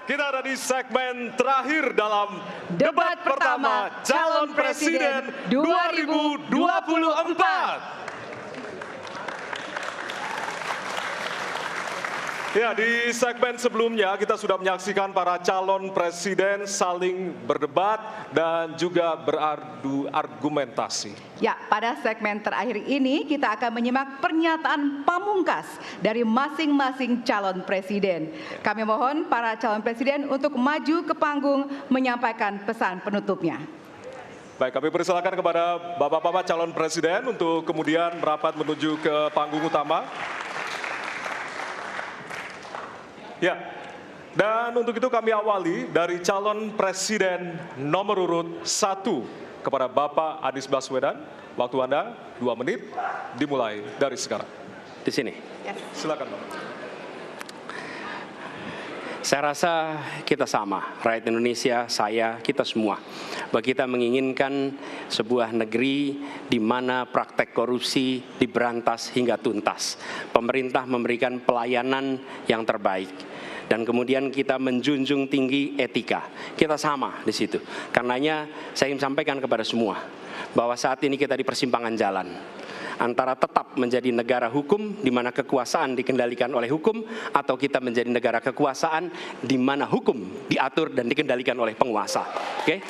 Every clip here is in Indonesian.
kita ada di segmen terakhir dalam debat pertama calon presiden 2024. Ya, di segmen sebelumnya kita sudah menyaksikan para calon presiden saling berdebat dan juga beradu argumentasi. Ya, pada segmen terakhir ini kita akan menyimak pernyataan pamungkas dari masing-masing calon presiden. Kami mohon para calon presiden untuk maju ke panggung menyampaikan pesan penutupnya. Baik, kami persilakan kepada bapak-bapak calon presiden untuk kemudian merapat menuju ke panggung utama. Ya, dan untuk itu kami awali dari calon presiden nomor urut 1 kepada Bapak Anies Baswedan. Waktu Anda 2 menit, dimulai dari sekarang. Di sini. Silakan, Bapak. Saya rasa kita sama, rakyat Indonesia, saya, kita semua. Bahwa kita menginginkan sebuah negeri di mana praktek korupsi diberantas hingga tuntas. Pemerintah memberikan pelayanan yang terbaik. Dan kemudian kita menjunjung tinggi etika. Kita sama di situ. Karenanya saya ingin sampaikan kepada semua bahwa saat ini kita di persimpangan jalan antara tetap menjadi negara hukum di mana kekuasaan dikendalikan oleh hukum, atau kita menjadi negara kekuasaan di mana hukum diatur dan dikendalikan oleh penguasa. Oke?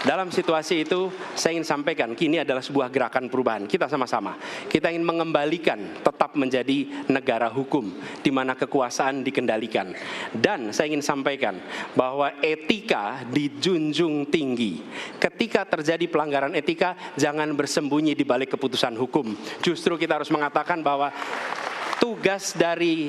Dalam situasi itu saya ingin sampaikan kini adalah sebuah gerakan perubahan. Kita sama-sama. Kita ingin mengembalikan tetap menjadi negara hukum di mana kekuasaan dikendalikan. Dan saya ingin sampaikan bahwa etika dijunjung tinggi. Ketika terjadi pelanggaran etika, jangan bersembunyi di balik keputusan hukum. Justru kita harus mengatakan bahwa tugas dari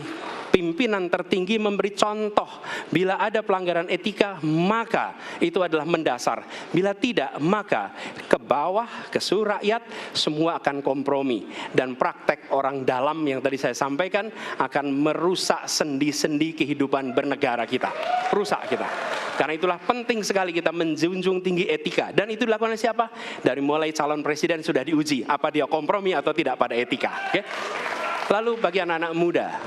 pimpinan tertinggi memberi contoh. Bila ada pelanggaran etika, maka itu adalah mendasar. Bila tidak, maka ke bawah, ke seluruh rakyat, semua akan kompromi. Dan praktek orang dalam yang tadi saya sampaikan akan merusak sendi-sendi kehidupan bernegara kita. Rusak kita. Karena itulah penting sekali kita menjunjung tinggi etika. Dan itu dilakukan oleh siapa? Dari mulai calon presiden sudah diuji. Apa dia kompromi atau tidak pada etika. Oke? Lalu bagi anak-anak muda.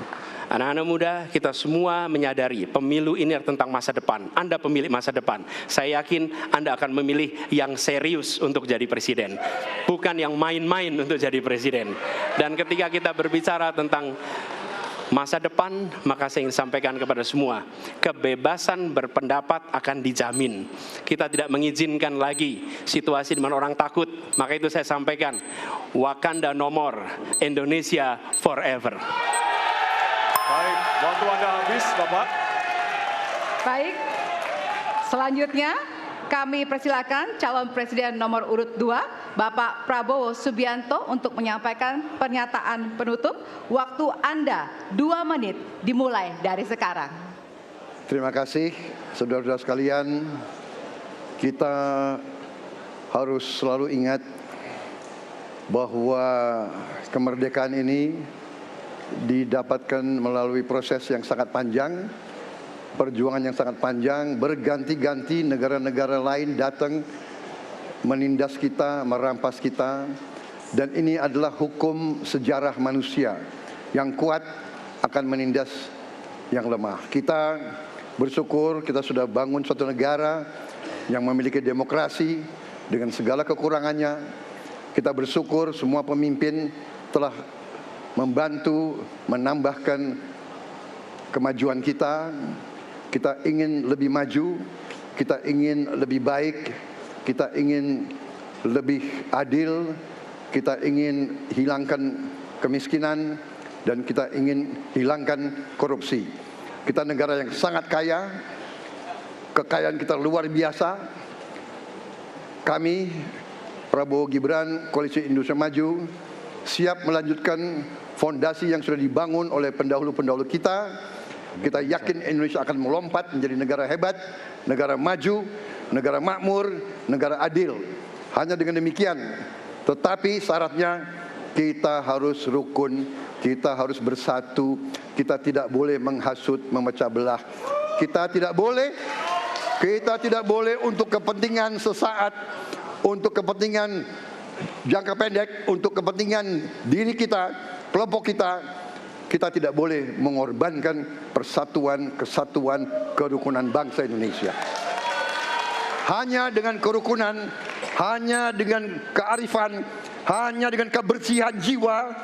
Anak-anak muda, kita semua menyadari pemilu ini tentang masa depan. Anda pemilik masa depan. Saya yakin Anda akan memilih yang serius untuk jadi presiden, bukan yang main-main untuk jadi presiden. Dan ketika kita berbicara tentang masa depan, maka saya ingin sampaikan kepada semua, kebebasan berpendapat akan dijamin. Kita tidak mengizinkan lagi situasi di mana orang takut. Maka itu saya sampaikan, Wakanda no more, Indonesia forever. Baik, waktu Anda habis, Bapak. Baik, selanjutnya kami persilakan calon presiden nomor urut 2, Bapak Prabowo Subianto untuk menyampaikan pernyataan penutup. Waktu Anda 2 menit, dimulai dari sekarang. Terima kasih, saudara-saudara sekalian. Kita harus selalu ingat bahwa kemerdekaan ini didapatkan melalui proses yang sangat panjang, perjuangan yang sangat panjang, berganti-ganti negara-negara lain datang menindas kita, merampas kita, dan ini adalah hukum sejarah manusia. Yang kuat akan menindas yang lemah. Kita bersyukur kita sudah bangun suatu negara yang memiliki demokrasi dengan segala kekurangannya. Kita bersyukur semua pemimpin telah membantu menambahkan kemajuan kita. Kita ingin lebih maju, kita ingin lebih baik, kita ingin lebih adil, kita ingin hilangkan kemiskinan, dan kita ingin hilangkan korupsi. Kita negara yang sangat kaya, kekayaan kita luar biasa. Kami, Prabowo Gibran, Koalisi Indonesia Maju, siap melanjutkan fondasi yang sudah dibangun oleh pendahulu-pendahulu kita. Kita yakin Indonesia akan melompat menjadi negara hebat, negara maju, negara makmur, negara adil. Hanya dengan demikian. Tetapi syaratnya kita harus rukun, kita harus bersatu, kita tidak boleh menghasut, memecah belah. Kita tidak boleh untuk kepentingan sesaat, untuk kepentingan jangka pendek, untuk kepentingan diri kita, kelompok kita, kita tidak boleh mengorbankan persatuan, kesatuan, kerukunan bangsa Indonesia. Hanya dengan kerukunan, hanya dengan kearifan, hanya dengan kebersihan jiwa,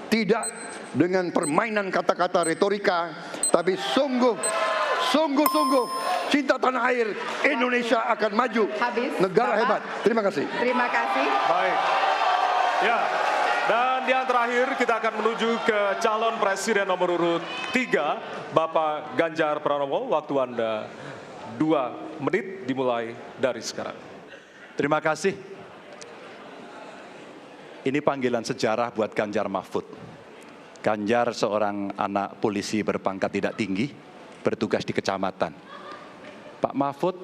tidak dengan permainan kata-kata retorika, tapi sungguh-sungguh cinta tanah air, Indonesia akan maju. Habis, negara Bapak. hebat. Terima kasih. Terima kasih. Baik. Ya. Dan yang terakhir kita akan menuju ke calon presiden nomor urut 3, Bapak Ganjar Pranowo. Waktu Anda 2 menit dimulai dari sekarang. Terima kasih. Ini panggilan sejarah buat Ganjar Mahfud. Ganjar seorang anak polisi berpangkat tidak tinggi, bertugas di kecamatan. Pak Mahfud,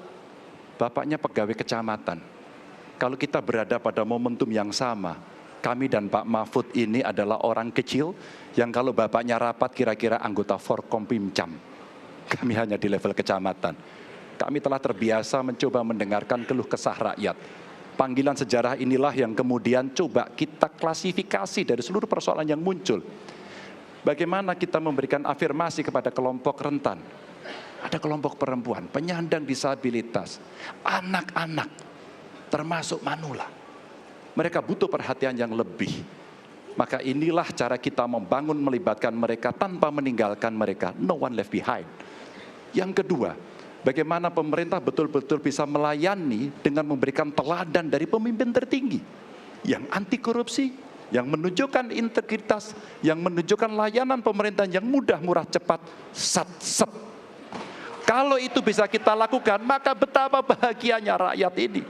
bapaknya pegawai kecamatan. Kalau kita berada pada momentum yang sama, kami dan Pak Mahfud ini adalah orang kecil yang kalau bapaknya rapat kira-kira anggota Forkompimcam. Kami hanya di level kecamatan. Kami telah terbiasa mencoba mendengarkan keluh kesah rakyat. Panggilan sejarah inilah yang kemudian coba kita klasifikasi dari seluruh persoalan yang muncul. Bagaimana kita memberikan afirmasi kepada kelompok rentan. Ada kelompok perempuan, penyandang disabilitas, anak-anak, termasuk manula. Mereka butuh perhatian yang lebih. Maka inilah cara kita membangun melibatkan mereka tanpa meninggalkan mereka. No one left behind. Yang kedua, bagaimana pemerintah betul-betul bisa melayani dengan memberikan teladan dari pemimpin tertinggi yang anti korupsi, yang menunjukkan integritas, yang menunjukkan layanan pemerintahan yang mudah, murah, cepat, sat-set. Kalau itu bisa kita lakukan, maka betapa bahagianya rakyat ini.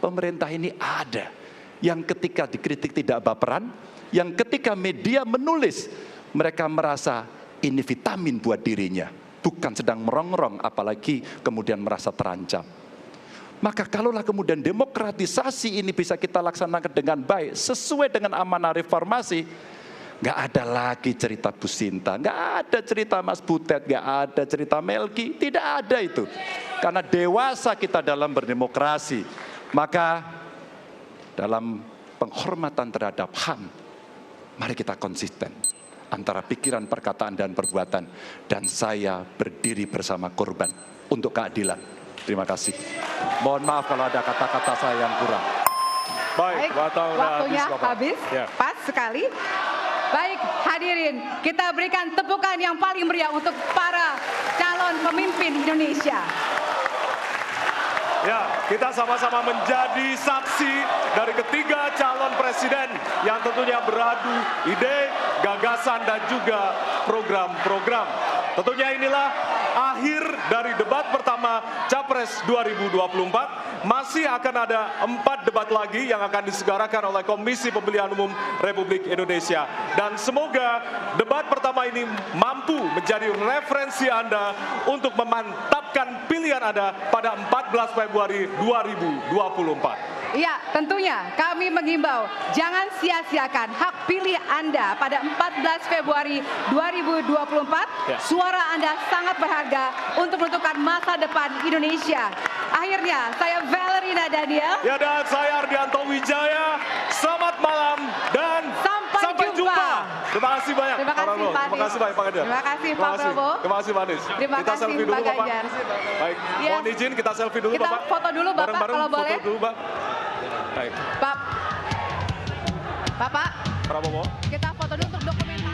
Pemerintah ini ada yang ketika dikritik tidak baperan, yang ketika media menulis, mereka merasa ini vitamin buat dirinya. Bukan sedang merongrong, apalagi kemudian merasa terancam. Maka kalaulah kemudian demokratisasi ini bisa kita laksanakan dengan baik, sesuai dengan amanah reformasi, nggak ada lagi cerita Bu Sinta, nggak ada cerita Mas Butet, nggak ada cerita Melki, tidak ada itu. Karena dewasa kita dalam berdemokrasi, maka dalam penghormatan terhadap HAM, mari kita konsisten antara pikiran, perkataan, dan perbuatan. Dan saya berdiri bersama korban untuk keadilan. Terima kasih. Mohon maaf kalau ada kata-kata saya yang kurang. Baik, waktunya Bapak. habis, Ya. pas sekali. Baik, hadirin, kita berikan tepukan yang paling meriah untuk para calon pemimpin Indonesia. Ya, kita sama-sama menjadi saksi dari ketiga calon presiden yang tentunya beradu ide, gagasan, dan juga program-program. Tentunya inilah akhir dari debat pertama Capres 2024. Masih akan ada 4 debat lagi yang akan diselenggarakan oleh Komisi Pemilihan Umum Republik Indonesia. Dan semoga debat pertama ini mampu menjadi referensi Anda untuk memantapkan pilihan Anda pada 14 Februari 2024. Iya, tentunya kami mengimbau jangan sia-siakan hak pilih Anda pada 14 Februari 2024. Ya. Suara Anda sangat berharga untuk menentukan masa depan Indonesia. Akhirnya, saya Valerina Daniel. Ya, dan saya Ardianto Wijaya. Selamat malam dan sampai jumpa. Terima kasih banyak. Terima kasih, Pak Prabowo. Pak Terima kasih banyak Pak Ganjar. Terima kasih, Pak Prabowo. Terima kasih Pak Anies. Terima Kita kasih, selfie dulu Pak Bapak. Ganjar. Baik, Yes. mohon izin kita selfie dulu Kita Bapak. foto dulu, Bapak, Bareng-bareng kalau boleh. foto dulu Pak. Baik, Bapak, Prabowo. kita foto dulu untuk dokumentasi.